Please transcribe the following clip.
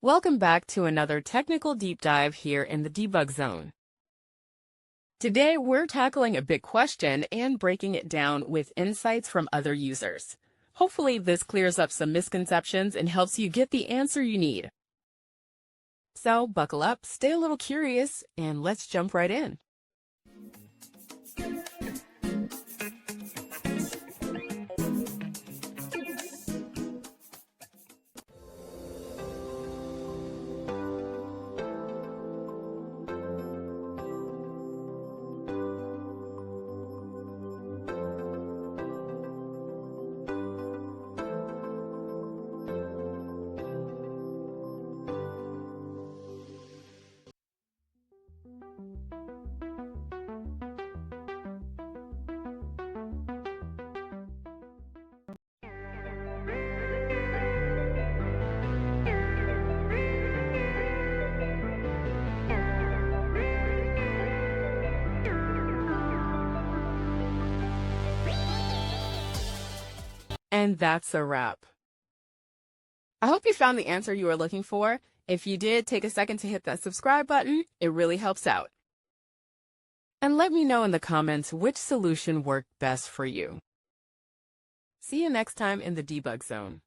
Welcome back to another technical deep dive here in the debug zone. Today, we're tackling a big question and breaking it down with insights from other users. Hopefully, this clears up some misconceptions and helps you get the answer you need. So, buckle up, stay a little curious, and let's jump right in. And that's a wrap. I hope you found the answer you were looking for. If you did, take a second to hit that subscribe button. It really helps out. And let me know in the comments which solution worked best for you. See you next time in the debug zone.